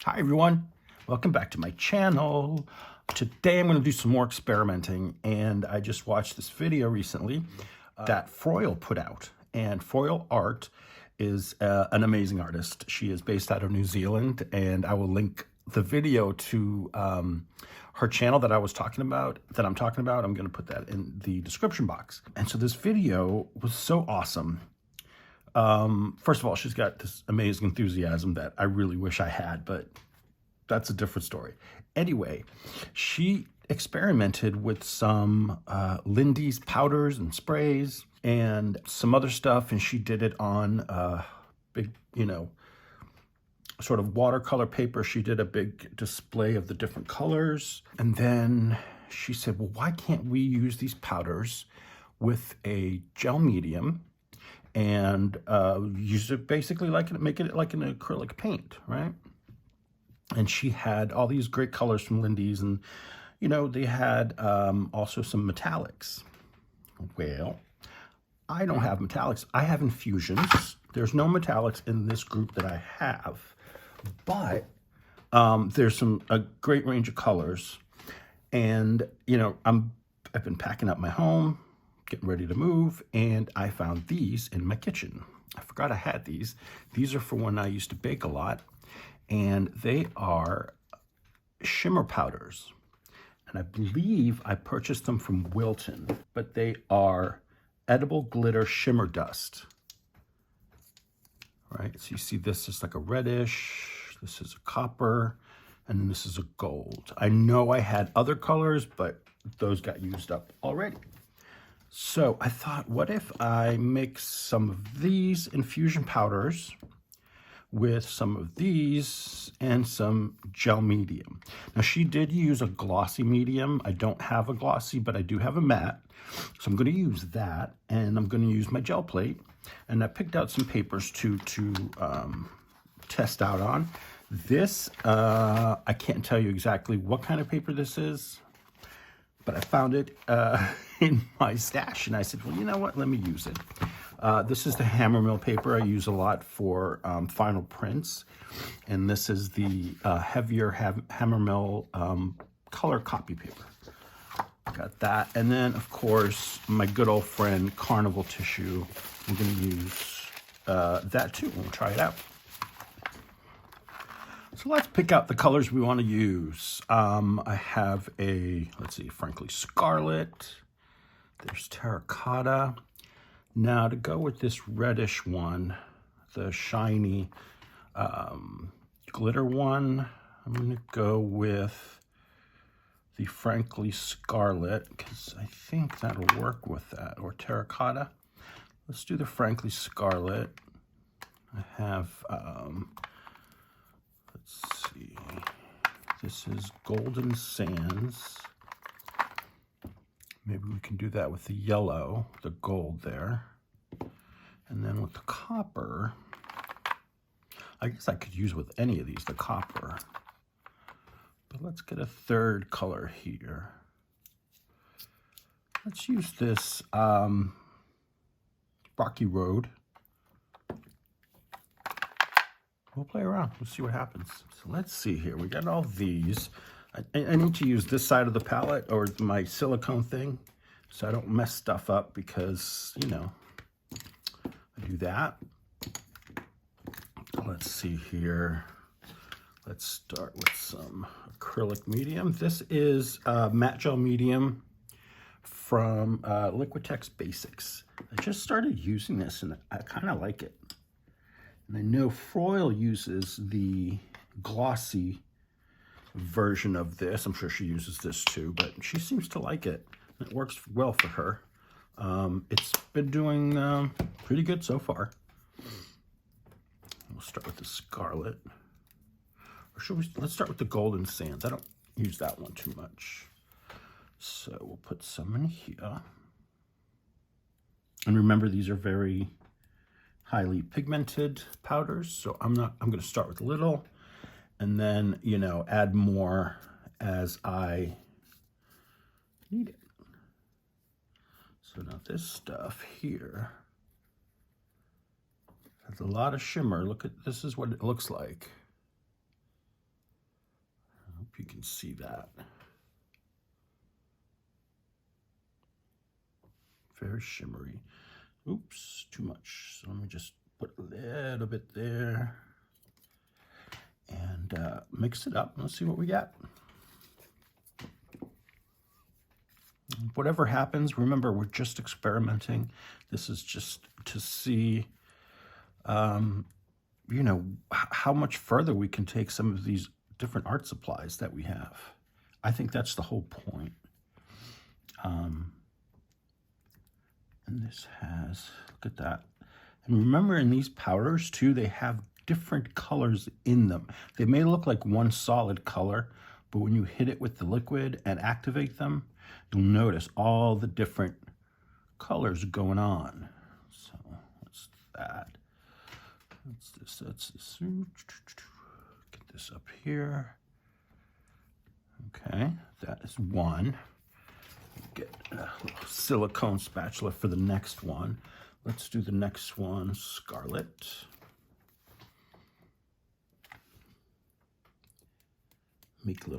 Hi everyone, welcome back to my channel. Today I'm going to do some more experimenting, and I just watched this video recently that Froyle put out. And Froyle Art is an amazing artist. She is based out of New Zealand, and I will link the video to her channel that I'm talking about. I'm going to put that in the description box. And so this video was so awesome. First of all, she's got this amazing enthusiasm that I really wish I had, but that's a different story. Anyway, she experimented with some Lindy's powders and sprays and some other stuff, and she did it on big, sort of watercolor paper. She did a big display of the different colors, and then she said, well, why can't we use these powders with a gel medium and use it basically make it like an acrylic paint, right? And she had all these great colors from Lindy's, and they had also some metallics. Well, I don't have metallics. I have infusions. There's no metallics in this group that I have, but there's a great range of colors. And I've been packing up my home, getting ready to move, and I found these in my kitchen. I forgot I had these. These are for when I used to bake a lot, and they are shimmer powders. And I believe I purchased them from Wilton, but they are edible glitter shimmer dust. All right, so you see this is like a reddish, this is a copper, and this is a gold. I know I had other colors, but those got used up already. So I thought, what if I mix some of these infusion powders with some of these and some gel medium. Now, she did use a glossy medium. I don't have a glossy, but I do have a matte. So I'm going to use that, and I'm going to use my gel plate. And I picked out some papers to test out on. This, I can't tell you exactly what kind of paper this is, but I found it in my stash, and I said, well, you know what, let me use it. This is the Hammermill paper I use a lot for final prints, and this is the heavier Hammermill color copy paper. Got that, and then of course my good old friend Carnival tissue. I'm going to use that too. We'll try it out. So let's pick out the colors we want to use. I have let's see, frankly, scarlet. There's terracotta. Now to go with this reddish one, the shiny glitter one, I'm going to go with the frankly scarlet, because I think that'll work with that, or terracotta. Let's do the frankly scarlet. I have, let's see, this is Golden Sands. Maybe we can do that with the yellow, the gold there. And then with the copper, I guess I could use with any of these, the copper. But let's get a third color here. Let's use this Rocky Road. We'll play around. We'll see what happens. So let's see here. We got all these. I need to use this side of the palette, or my silicone thing, so I don't mess stuff up, because, I do that. Let's see here. Let's start with some acrylic medium. This is matte gel medium from Liquitex Basics. I just started using this, and I kind of like it. And I know Froyle uses the glossy version of this. I'm sure she uses this too, but she seems to like it. It works well for her. It's been doing pretty good so far. We'll start with the scarlet. Or should we? Let's start with the Golden Sands. I don't use that one too much. So we'll put some in here. And remember, these are very highly pigmented powders. So I'm going to start with a little, and then, add more as I need it. So now this stuff here has a lot of shimmer. Look at, this is what it looks like. see that. Very shimmery. Oops, too much. So let me just put a little bit there and mix it up. Let's see what we got. Whatever happens, remember, we're just experimenting. This is just to see, you know, how much further we can take some of these different art supplies that we have. I think that's the whole point. And this has, look at that. And remember, in these powders too, they have different colors in them. They may look like one solid color, but when you hit it with the liquid and activate them, you'll notice all the different colors going on. So what's that? That's this. Get this up here. Okay, that is one. Get a little silicone spatula for the next one. Let's do the next one, Scarlet. Make a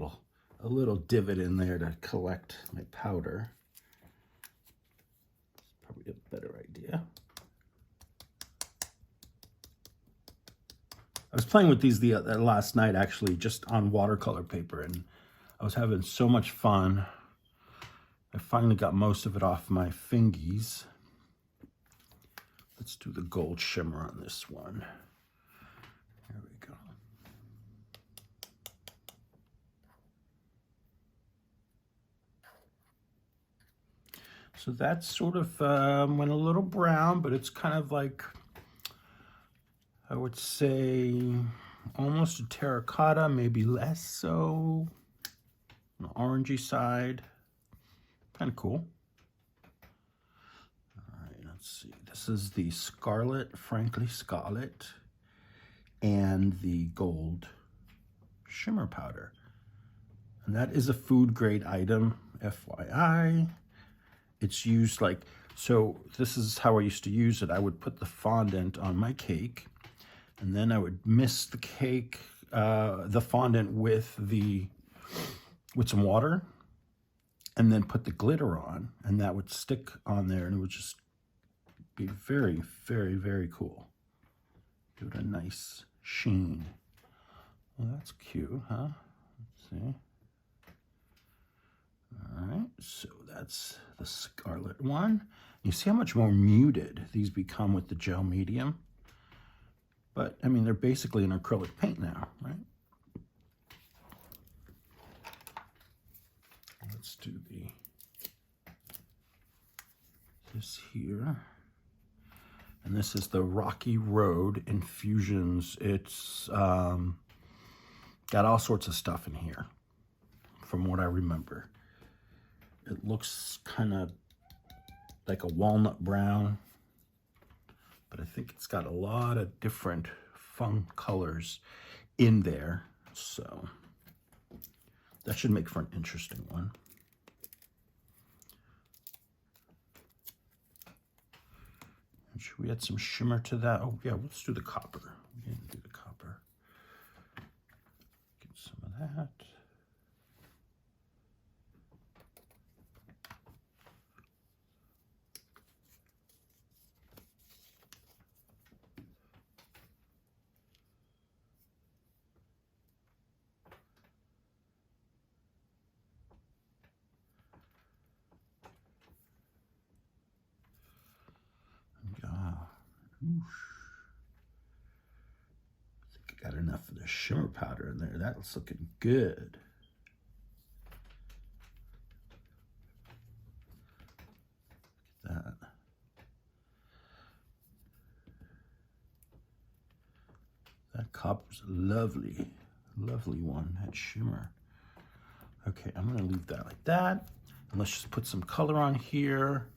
little divot in there to collect my powder. It's probably a better idea. I was playing with these last night, actually, just on watercolor paper, and I was having so much fun. I finally got most of it off my fingies. Let's do the gold shimmer on this one. There we go. So that sort of went a little brown, but it's kind of like, I would say, almost a terracotta, maybe less so. On the orangey side. Kind of cool. All right, let's see. This is the Scarlet, Frankly Scarlet, and the gold shimmer powder. And that is a food grade item, FYI. It's used like, so this is how I used to use it. I would put the fondant on my cake, and then I would mist the cake, the fondant with some water, and then put the glitter on, and that would stick on there, and it would just be very, very, very cool. Give it a nice sheen. Well, that's cute, huh? Let's see. All right, so that's the Scarlet one. You see how much more muted these become with the gel medium? But, I mean, they're basically an acrylic paint now, right? Let's do this here. And this is the Rocky Road Infusions. It's got all sorts of stuff in here, from what I remember. It looks kind of like a walnut brown, but I think it's got a lot of different fun colors in there. So that should make for an interesting one. And should we add some shimmer to that? Oh yeah, let's do the copper. We didn't do the copper. Get some of that. I think I got enough of the shimmer powder in there. That's looking good. Look at that. That copper's a lovely, lovely one, that shimmer. Okay, I'm gonna leave that like that. And let's just put some color on here.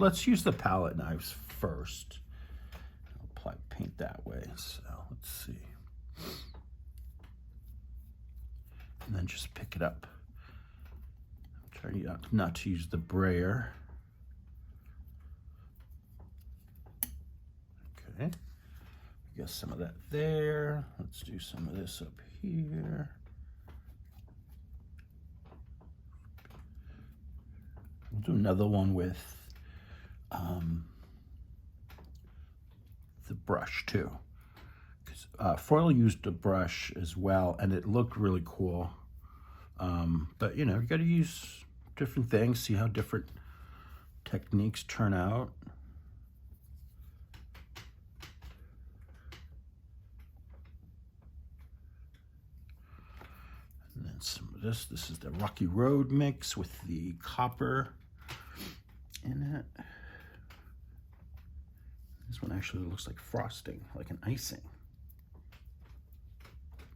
Let's use the palette knives first. I'll apply paint that way. So let's see. And then just pick it up. I'm trying not to use the brayer. Okay. got some of that there. Let's do some of this up here. We'll do another one with the brush too. Because Foil used a brush as well, and it looked really cool. But you know, you got to use different things, see how different techniques turn out. And then some of this. This is the Rocky Road mix with the copper in it. This one actually looks like frosting, like an icing.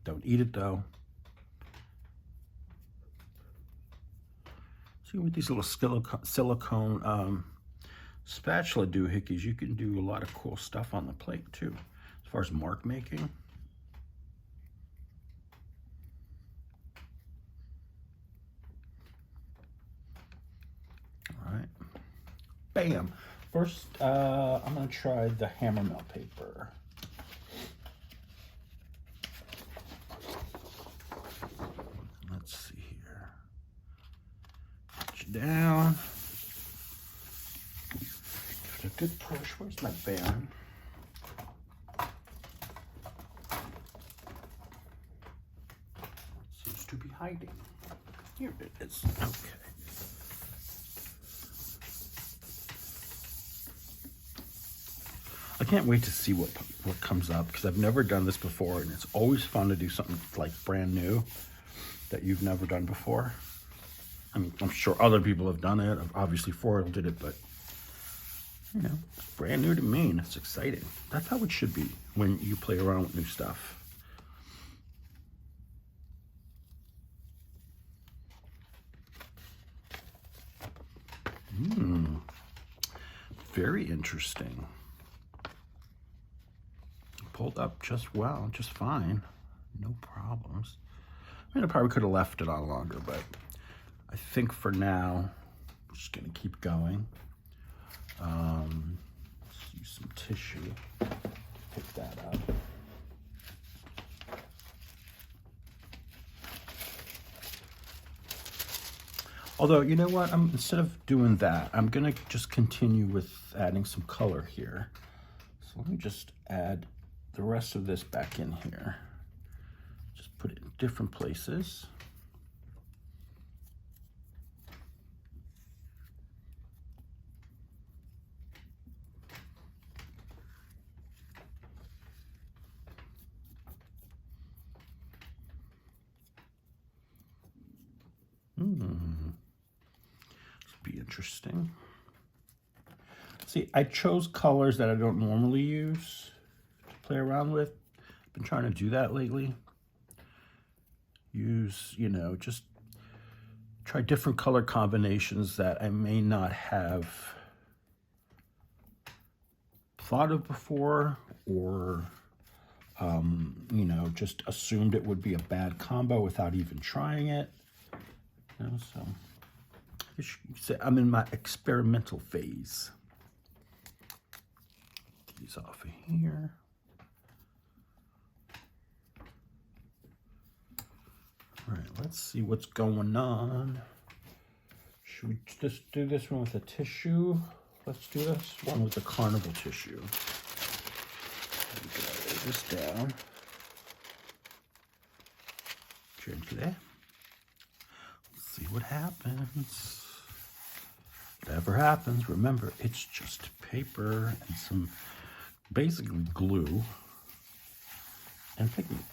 Don't eat it though. See, with these little silicone spatula doohickeys, you can do a lot of cool stuff on the plate too, as far as mark making. All right, bam. First, I'm gonna try the hammer mill paper. Let's see here. Put you down. Give it a good push. Where's my band? Seems to be hiding. Here it is. Okay. I can't wait to see what comes up, because I've never done this before, and it's always fun to do something like brand new that you've never done before. I mean, I'm sure other people have done it. Obviously, Foil did it, but you know, it's brand new to me, and it's exciting. That's how it should be when you play around with new stuff. Very interesting. Pulled up just well, just fine. No problems. I mean, I probably could have left it on longer, but I think for now, I'm just gonna keep going. Let's use some tissue. Pick that up. Although, you know what? Instead of doing that, I'm gonna just continue with adding some color here. So let me just add the rest of this back in here. Just put it in different places. This will be interesting. See, I chose colors that I don't normally use to play around with. I've been trying to do that lately. Use, you know, just try different color combinations that I may not have thought of before, or you know, just assumed it would be a bad combo without even trying it. You know, so you should say I'm in my experimental phase. Get these off of here. All right, let's see what's going on. Should we just do this one with a tissue? Let's do this one with the carnival tissue. Lay this down gently. Let's see what happens. Whatever happens, remember, it's just paper and some basically glue and pigment.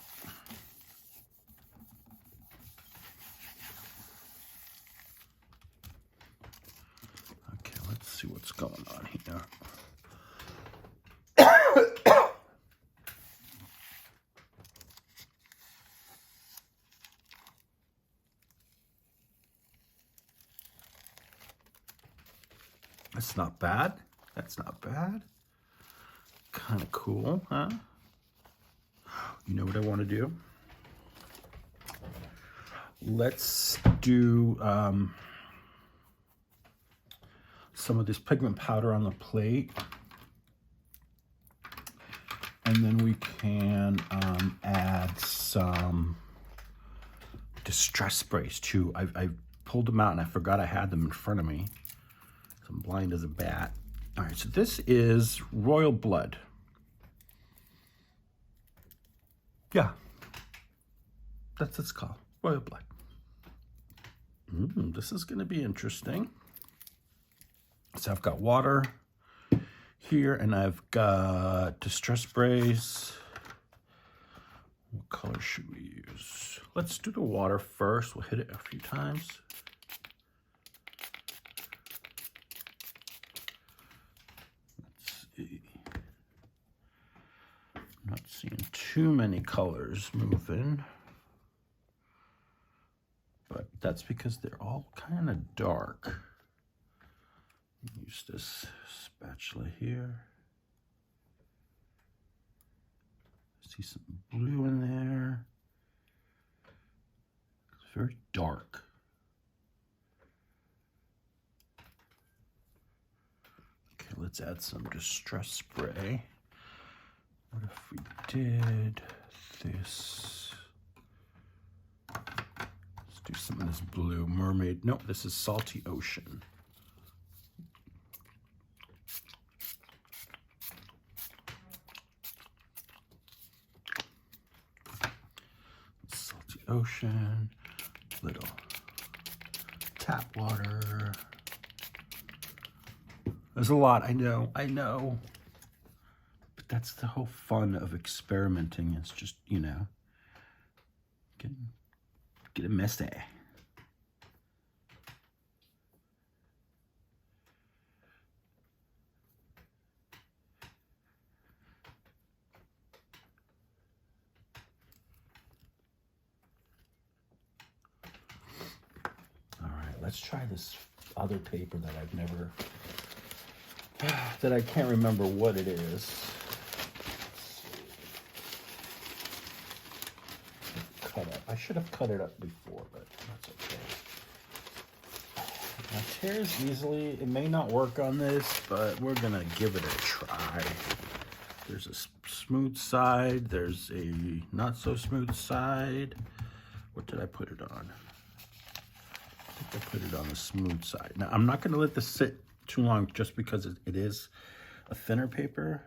Okay, let's see what's going on here. That's not bad. That's not bad. Kind of cool, huh? You know what I want to do? Let's do some of this pigment powder on the plate. And then we can add some distress sprays too. I pulled them out and I forgot I had them in front of me. So I'm blind as a bat. All right, so this is Royal Blood. Yeah, that's what it's called, Royal Blood. This is gonna be interesting. So I've got water here and I've got distress sprays. What color should we use? Let's do the water first. We'll hit it a few times. Let's see. I'm not seeing too many colors moving, but that's because they're all kind of dark. Use this spatula here. See some blue in there. It's very dark. Okay, let's add some distress spray. What if we did this? Let's do some of this blue mermaid. No, this is Salty Ocean. Ocean, little tap water. There's a lot, I know. But that's the whole fun of experimenting. It's just, you know, get it messy. Let's try this other paper that I've never, that I can't remember what it is. Cut up. I should have cut it up before, but that's okay. Now tears easily. It may not work on this, but we're gonna give it a try. There's a smooth side. There's a not so smooth side. What did I put it on? I put it on the smooth side. Now, I'm not going to let this sit too long just because it is a thinner paper.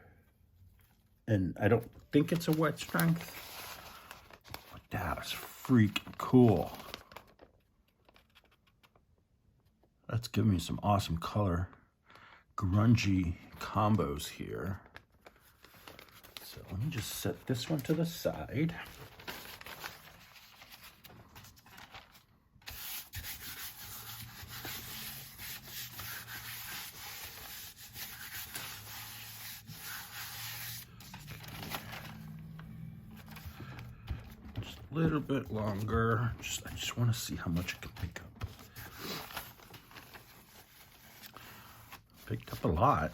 And I don't think it's a wet strength. But that is freaking cool. That's giving me some awesome color. Grungy combos here. So let me just set this one to the side. A little bit longer. I just want to see how much I can pick up. Picked up a lot.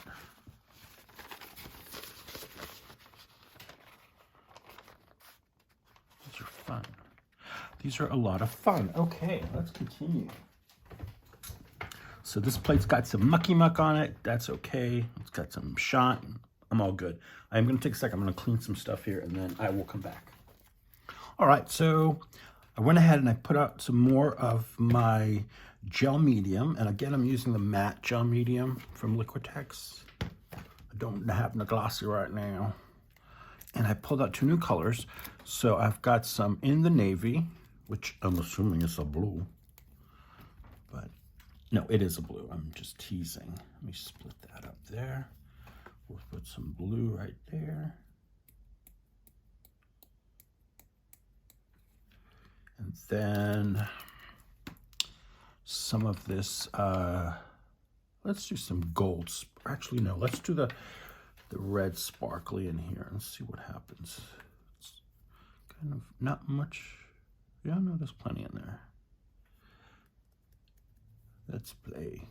These are fun. These are a lot of fun. Okay, let's continue. So this plate's got some mucky muck on it. That's okay. It's got some shot. I'm all good. I'm going to take a second. I'm going to clean some stuff here and then I will come back. All right, so I went ahead and I put out some more of my gel medium. And again, I'm using the matte gel medium from Liquitex. I don't have the glossy right now. And I pulled out two new colors. So I've got some in the navy, which I'm assuming is a blue. But no, it is a blue. I'm just teasing. Let me split that up there. We'll put some blue right there. And then some of this, let's do some gold. Actually, no, let's do the red sparkly in here and see what happens. It's kind of not much. Yeah, no, there's plenty in there. Let's play.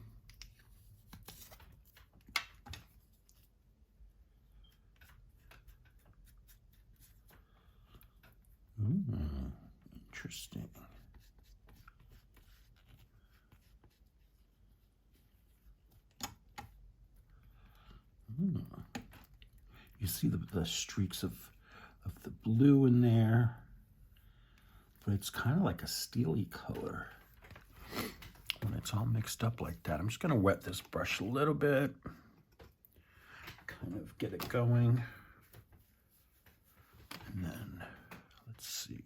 Interesting. You You see the streaks of the blue in there, but it's kind of like a steely color when it's all mixed up like that. I'm just going to wet this brush a little bit, kind of get it going, and then let's see.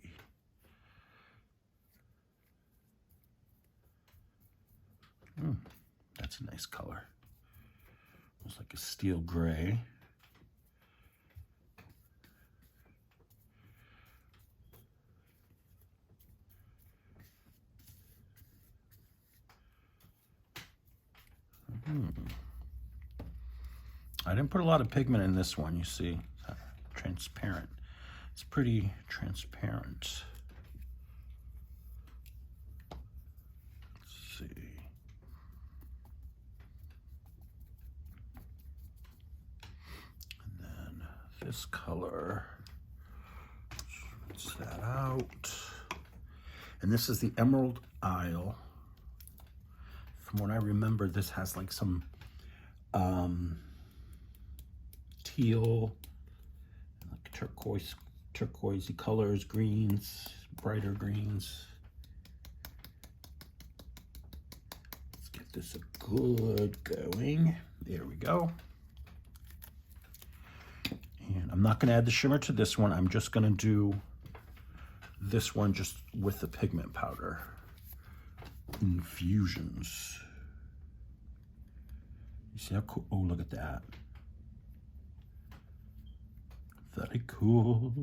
That's a nice color. Looks like a steel gray. I didn't put a lot of pigment in this one, you see. Transparent. It's pretty transparent. Let's see. And then this color, rinse that out. And this is the Emerald Isle. From what I remember, this has like some teal, like turquoisey colors, greens, brighter greens. Let's get this a good going. There we go. And I'm not going to add the shimmer to this one. I'm just going to do this one just with the pigment powder. Infusions. You see how cool? Oh, look at that. Very cool.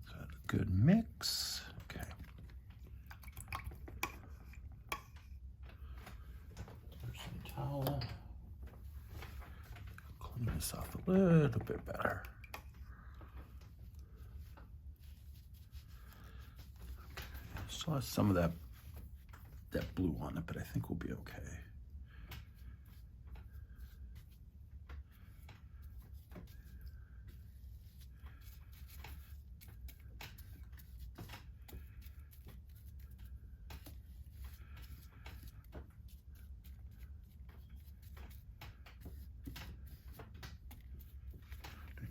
Got a good mix. Okay. There's some towel. Clean this off a little bit better. Still has some of that blue on it, but I think we'll be okay.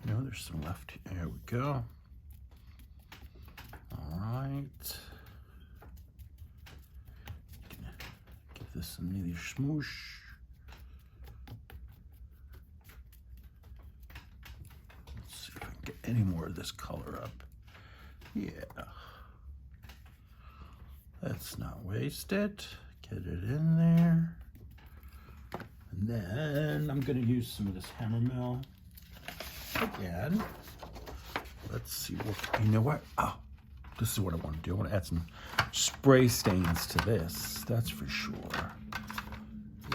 No, there's some left. There we go. All right. Give this some neather smoosh. Let's see if I can get any more of this color up. Yeah. Let's not waste it. Get it in there. And then I'm going to use some of this hammer mill again. Let's see what, you know what? Oh, this is what I want to do. I want to add some spray stains to this. That's for sure.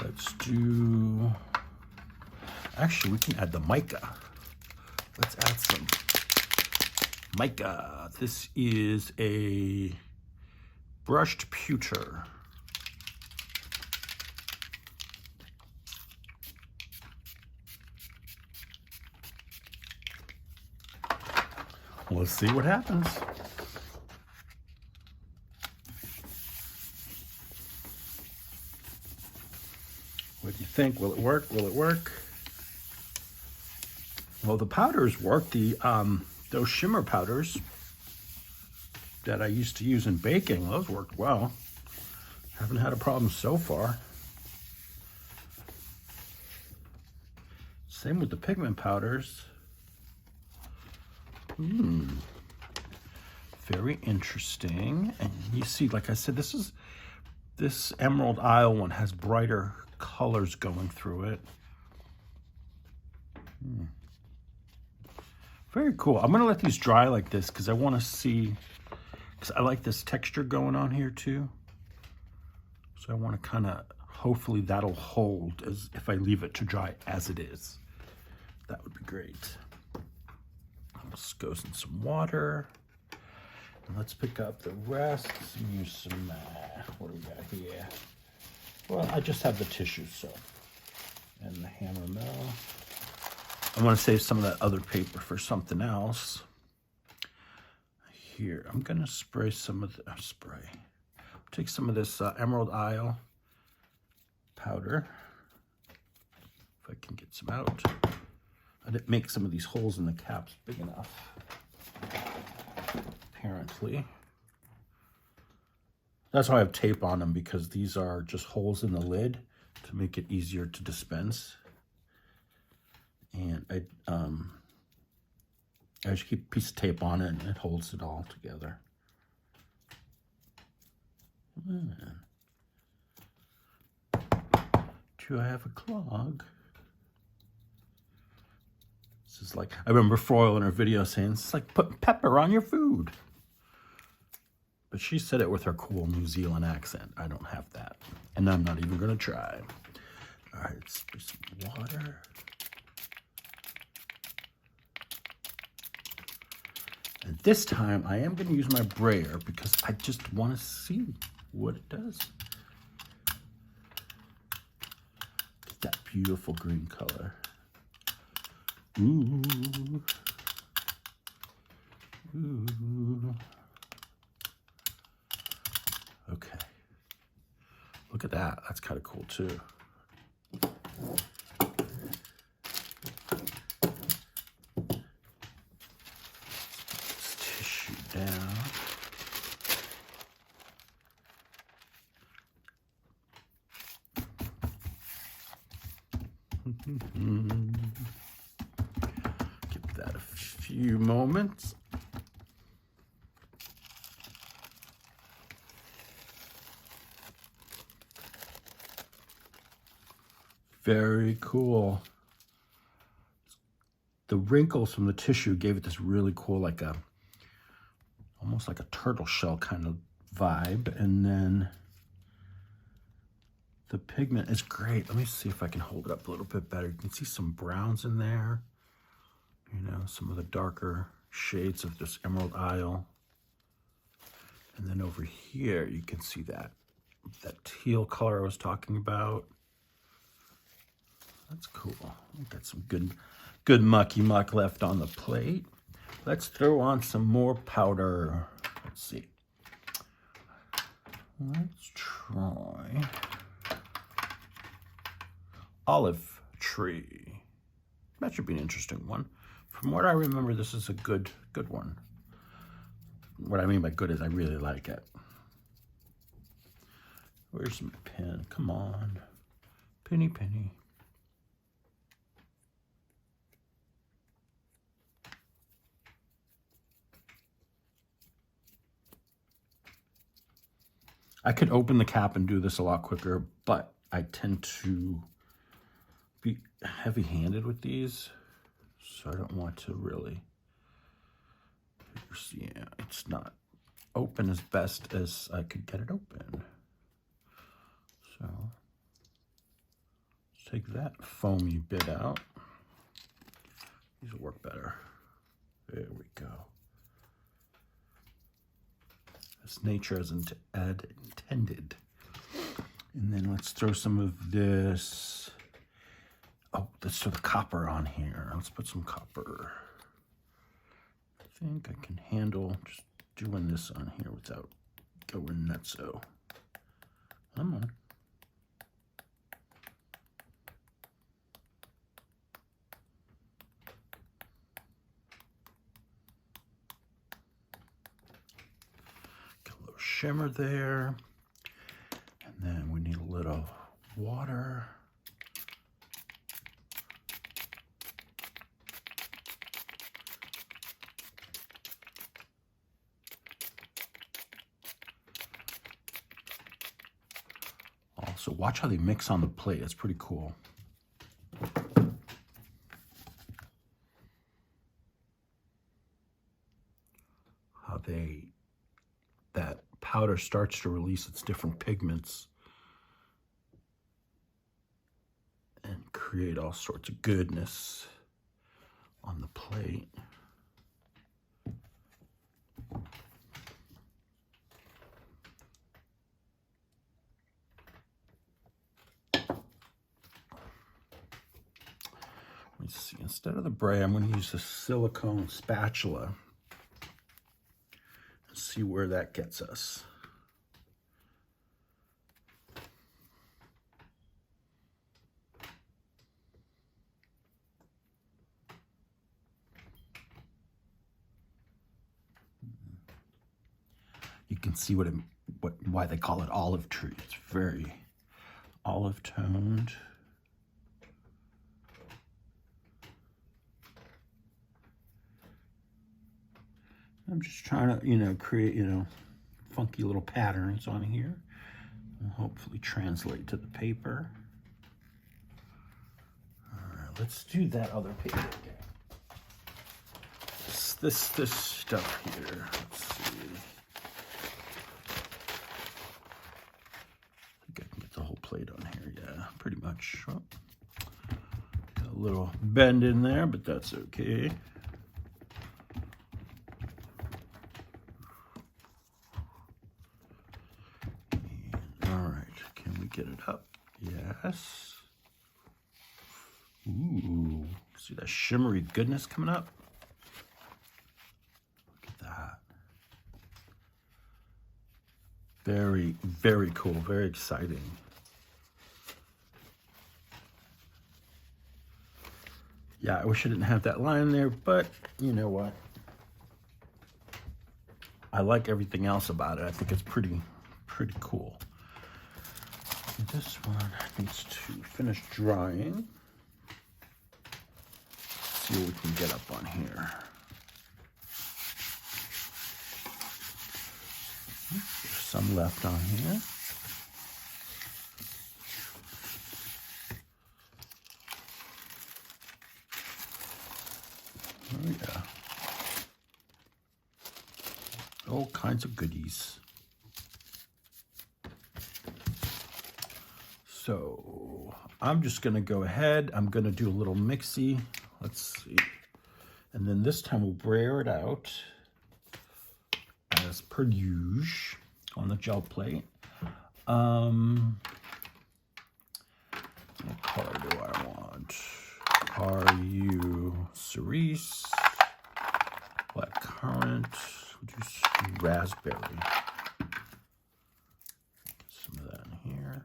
Let's do, actually we can add the mica. Let's add some mica. This is a brushed pewter. Let's see what happens. What do you think? Will it work? Will it work? Well, the powders work. Those shimmer powders that I used to use in baking, those worked well. Haven't had a problem so far. Same with the pigment powders. Very interesting. And you see, like I said, this Emerald Isle one has brighter colors going through it. Very cool. I'm gonna let these dry like this because I want to see, because I like this texture going on here too. So I want to kind of, hopefully that'll hold as if I leave it to dry as it is. That would be great. This goes in some water. And let's pick up the rest and use some, what do we got here? Well, I just have the tissue, so. And the hammer mill. I want to save some of that other paper for something else. here, I'm gonna spray some of the, take some of this Emerald Isle powder, if I can get some out. I didn't make some of these holes in the caps big enough, apparently. That's why I have tape on them, because these are just holes in the lid to make it easier to dispense. And I just keep a piece of tape on it and it holds it all together. Do I have a clog? This is like, I remember Froyle in her video saying, it's like putting pepper on your food. But she said it with her cool New Zealand accent. I don't have that. And I'm not even gonna try. All right, let's put some water. And this time I am gonna use my brayer because I just wanna see what it does. Get that beautiful green color. Ooh. Ooh. Okay. Look at that. That's kind of cool too. This tissue down. Give that a few moments. Very cool. The wrinkles from the tissue gave it this really cool, like a, almost like a turtle shell kind of vibe. And then the pigment is great. Let me see if I can hold it up a little bit better. You can see some browns in there. You know, some of the darker shades of this Emerald Isle. And then over here, you can see that teal color I was talking about. That's cool. We've got some good mucky muck left on the plate. Let's throw on some more powder. Let's see. Let's try Olive Tree. That should be an interesting one. From what I remember, this is a good one. What I mean by good is I really like it. Where's my pen? Come on. Penny, penny. I could open the cap and do this a lot quicker, but I tend to be heavy-handed with these, so I don't want to really, yeah, it's not open as best as I could get it open. So, let's take that foamy bit out. These will work better. There we go. As nature has intended. And then let's throw some of this. Oh, let's throw the copper on here. Let's put some copper. I think I can handle just doing this on here without going nutso. Come on. Shimmer there, and then we need a little water. Also, watch how they mix on the plate. It's pretty cool. How that powder starts to release its different pigments and create all sorts of goodness on the plate. Let me see, instead of the brayer, I'm going to use a silicone spatula. see where that gets us. You can see why they call it olive tree. It's very olive toned. I'm just trying to, you know, create, you know, funky little patterns on here and hopefully translate to the paper. All right, let's do that other paper again. This stuff here. Let's see. I think I can get the whole plate on here. Yeah, pretty much. Oh, got a little bend in there, but that's okay. Get it up. Yes. Ooh, see that shimmery goodness coming up? Look at that. Very, very cool. Very exciting. Yeah, I wish I didn't have that line there, but you know what? I like everything else about it. I think it's pretty cool. This one needs to finish drying. See what we can get up on here. There's some left on here. Oh yeah. All kinds of goodies. So I'm just gonna go ahead. I'm gonna do a little mixy. Let's see. And then this time we'll brayer it out as per usual on the gel plate. What color do I want? RU cerise, black currant, we'll do raspberry. Get some of that in here.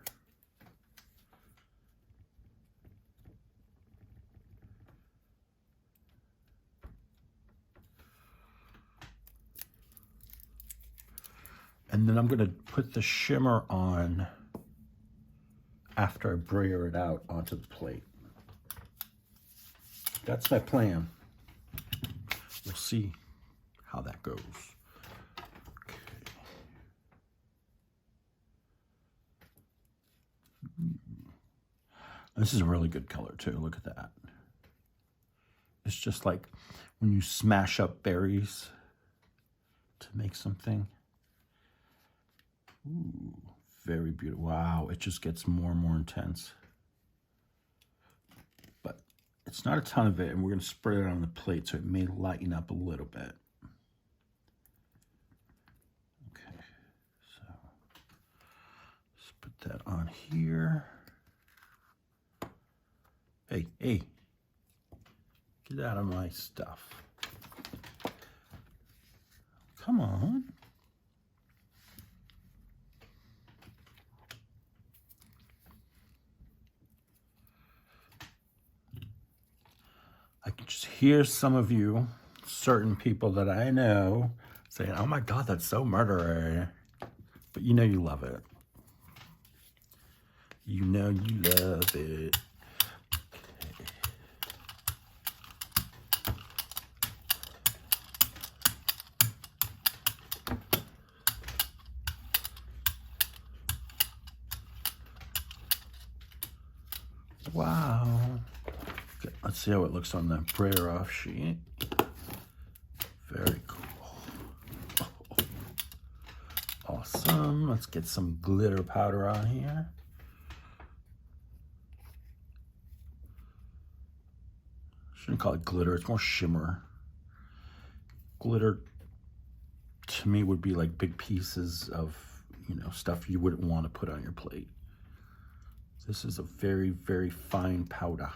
And then I'm going to put the shimmer on after I brayer it out onto the plate. That's my plan. We'll see how that goes. Okay. This is a really good color too. Look at that. It's just like when you smash up berries to make something. Ooh, very beautiful. Wow, it just gets more and more intense. But it's not a ton of it, and we're going to spread it on the plate so it may lighten up a little bit. Okay, so let's put that on here. Hey, hey, get out of my stuff. Come on. I can just hear some of you, certain people that I know, saying, oh my God, that's so murdery. But you know you love it. You know you love it. Wow. Okay, let's see how it looks on the brayer off sheet. Very cool. Awesome. Let's get some glitter powder on here. Shouldn't call it glitter, it's more shimmer. Glitter to me would be like big pieces of, you know, stuff you wouldn't want to put on your plate. This is a very, very fine powder.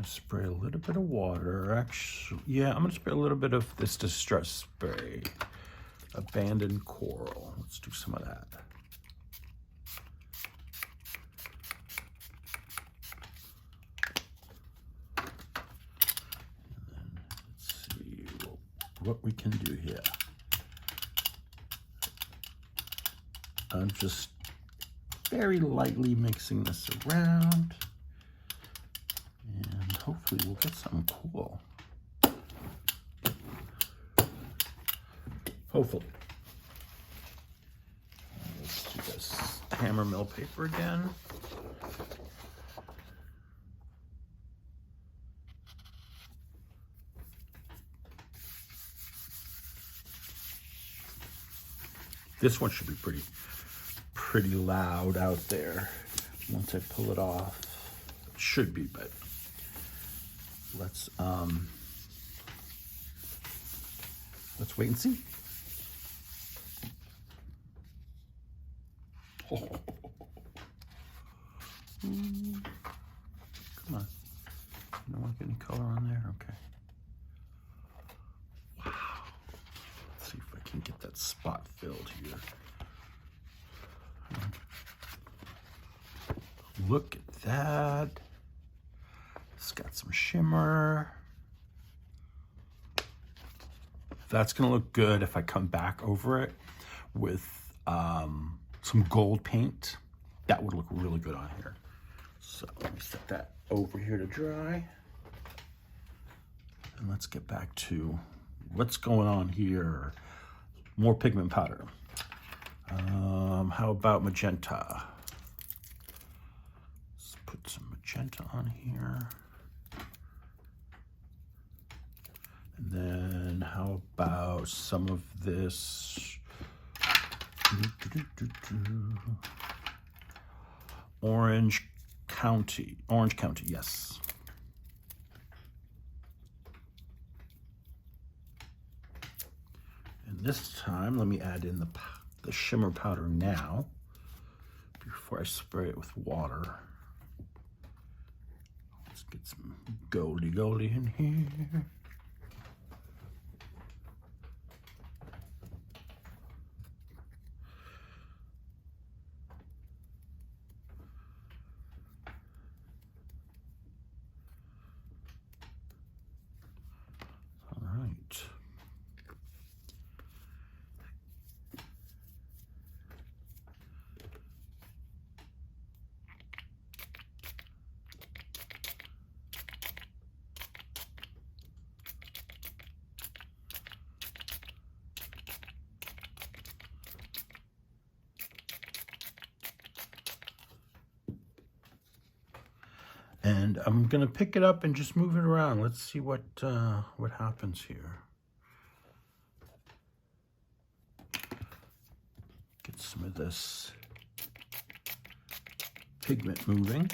spray a little bit of water. Actually, yeah, I'm gonna spray a little bit of this Distress Spray. Abandoned Coral. Let's do some of that. And then let's see what we can do here. I'm just very lightly mixing this around. And hopefully we'll get something cool. Hopefully. Let's do this hammer mill paper again. This one should be pretty loud out there once I pull it off. It should be, but let's wait and see. Oh. Come on. You don't want to get any color on there? Okay. Wow. Let's see if I can get that spot filled here. Look at that. It's got some shimmer. That's gonna look good if I come back over it with some gold paint. That would look really good on here. So let me set that over here to dry. And let's get back to what's going on here. More pigment powder. How about magenta? Let's put some magenta on here. And then how about some of this Orange County, yes. And this time, let me add in the shimmer powder now, before I spray it with water. Let's get some goldy in here. And I'm gonna pick it up and just move it around. Let's see what happens here. Get some of this pigment moving.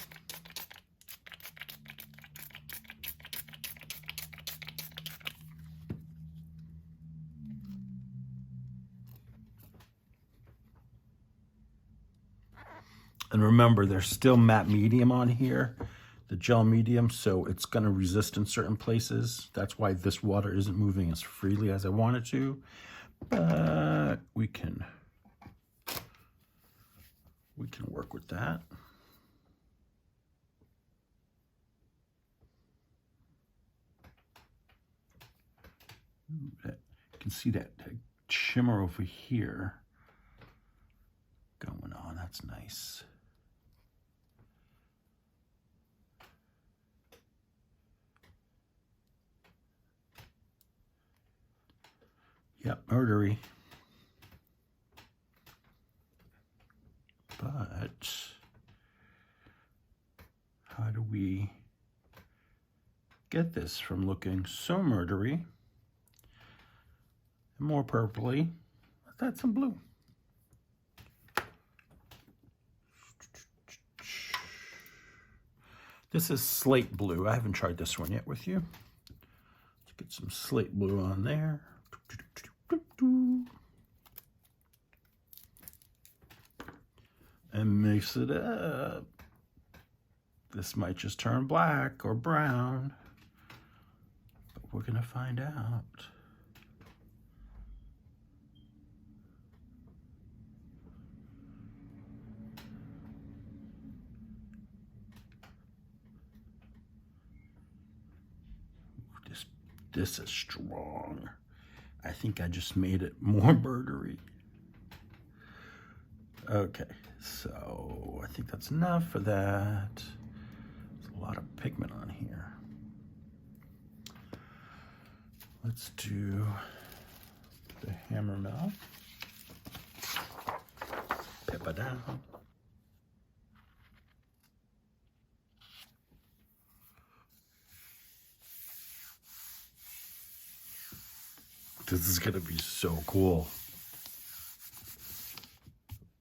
And remember, there's still matte medium on here, the gel medium, so it's going to resist in certain places. That's why this water isn't moving as freely as I want it to. But we can work with that. You can see that shimmer over here going on. That's nice. Yep, murdery. But how do we get this from looking so murdery and more purpley? Let's add some blue. This is slate blue. I haven't tried this one yet with you. Let's get some slate blue on there. And mix it up. This might just turn black or brown, but we're gonna find out. This is strong. I think I just made it more murdery. Okay, so I think that's enough for that. There's a lot of pigment on here. Let's do the hammer mill. Pepper down. This is gonna be so cool.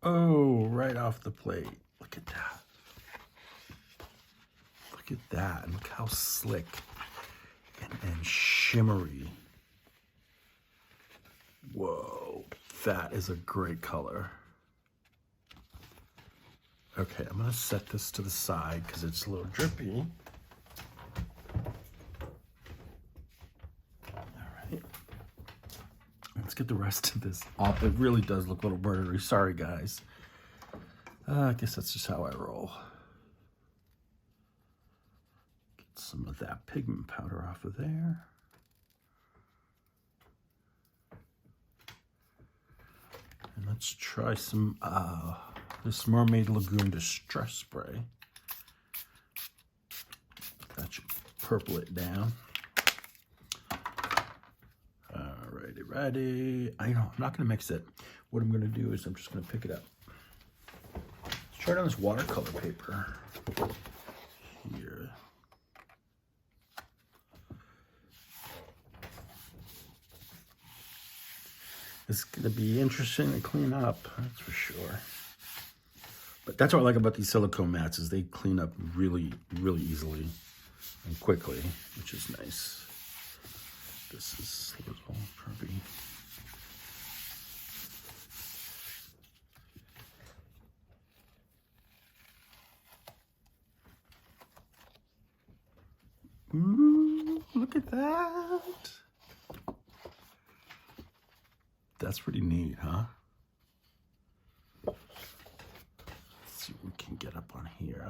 Oh, right off the plate. Look at that. Look at that. And look how slick and shimmery. Whoa, that is a great color. Okay, I'm gonna set this to the side because it's a little drippy. Let's get the rest of this off. It really does look a little murdery. Sorry, guys. I guess that's just how I roll. Get some of that pigment powder off of there. And let's try some this Mermaid Lagoon Distress Spray. That should purple it down. Ready. I know, I'm not gonna mix it. What I'm gonna do is I'm just gonna pick it up. Let's try it on this watercolor paper here. It's gonna be interesting to clean up, that's for sure. But that's what I like about these silicone mats is they clean up really, really easily and quickly, which is nice. This is a little pervy. Ooh, look at that. That's pretty neat, huh? Let's see what we can get up on here.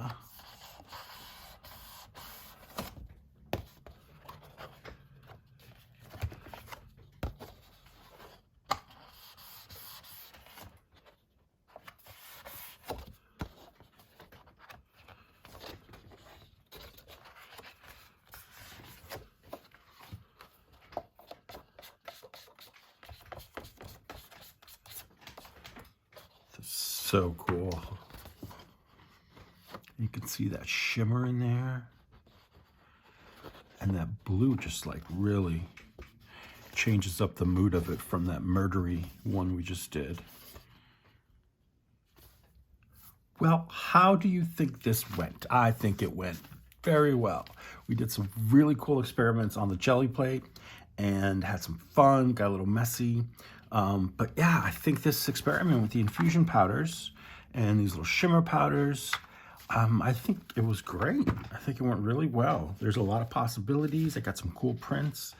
So cool. You can see that shimmer in there. And that blue just like really changes up the mood of it from that murdery one we just did. Well, how do you think this went? I think it went very well. We did some really cool experiments on the Gelli plate and had some fun, got a little messy. But yeah, I think this experiment with the infusion powders and these little shimmer powders, I think it was great. I think it went really well. There's a lot of possibilities. I got some cool prints.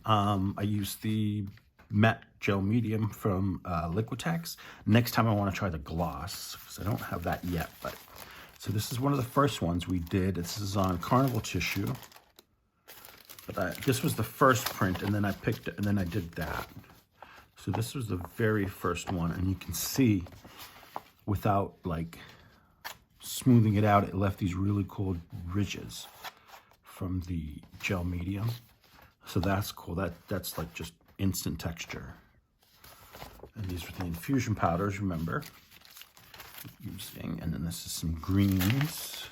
I used the matte gel medium from Liquitex. Next time I want to try the gloss because I don't have that yet. But so this is one of the first ones we did. This is on carnival tissue. But this was the first print, and then I picked it, and then I did that. So this was the very first one, and you can see without like smoothing it out, it left these really cool ridges from the gel medium. So that's cool. That's like just instant texture. And these are the infusion powders, remember, using, and then this is some greens.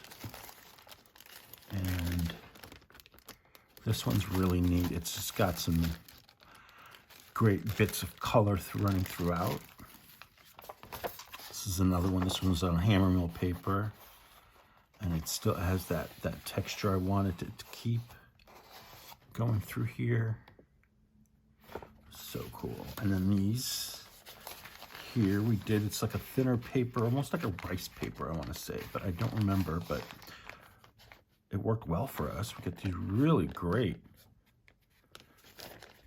And this one's really neat. It's just got some great bits of color running throughout. This is another one. This one's on hammer mill paper, and it still has that texture I wanted it to keep going through here. So cool. And then these here we did, it's like a thinner paper, almost like a rice paper, I want to say, but I don't remember. But it worked well for us. We get these really great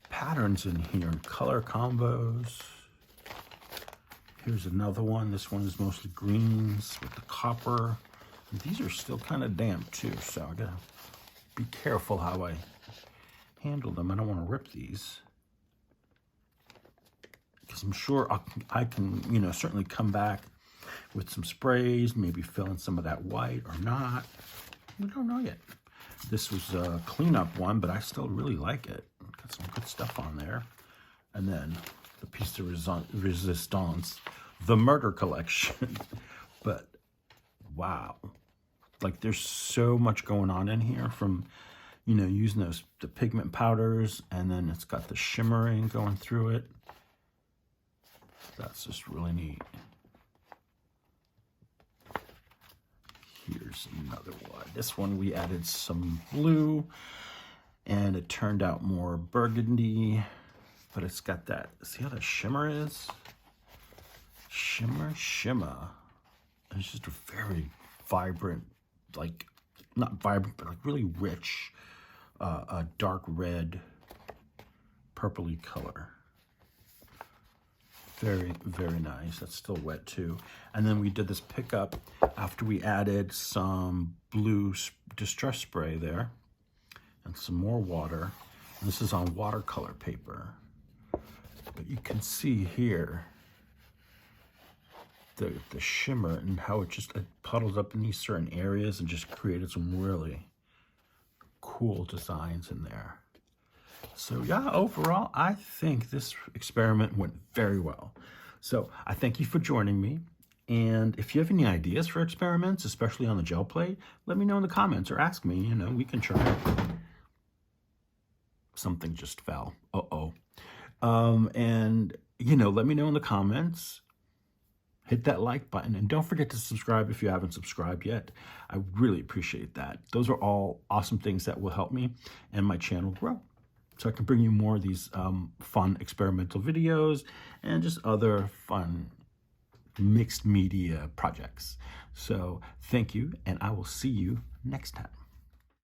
patterns in here and color combos. Here's another one. This one is mostly greens with the copper. And these are still kind of damp too, so I gotta be careful how I handle them. I don't want to rip these, because I'm sure I can, you know, certainly come back with some sprays, maybe fill in some of that white or not. We don't know yet. This was a cleanup one, but I still really like it. Got some good stuff on there. And then the piece de resistance, the murder collection. But wow, like there's so much going on in here, from, you know, using the pigment powders, and then it's got the shimmering going through it. That's just really neat. Here's another one. This one we added some blue, and it turned out more burgundy, but it's got that, see how the shimmer is? Shimmer. It's just a very vibrant, like, not vibrant, but like really rich, a dark red, purpley color. Very, very nice. That's still wet too. And then we did this pickup after we added some blue distress spray there and some more water. And this is on watercolor paper. But you can see here the shimmer and how it puddles up in these certain areas and just created some really cool designs in there. So yeah, overall, I think this experiment went very well. So I thank you for joining me. And if you have any ideas for experiments, especially on the gel plate, let me know in the comments or ask me, you know, we can try it. Something just fell. And, you know, let me know in the comments. Hit that like button, and don't forget to subscribe if you haven't subscribed yet. I really appreciate that. Those are all awesome things that will help me and my channel grow, so I can bring you more of these fun experimental videos and just other fun mixed media projects. So thank you, and I will see you next time.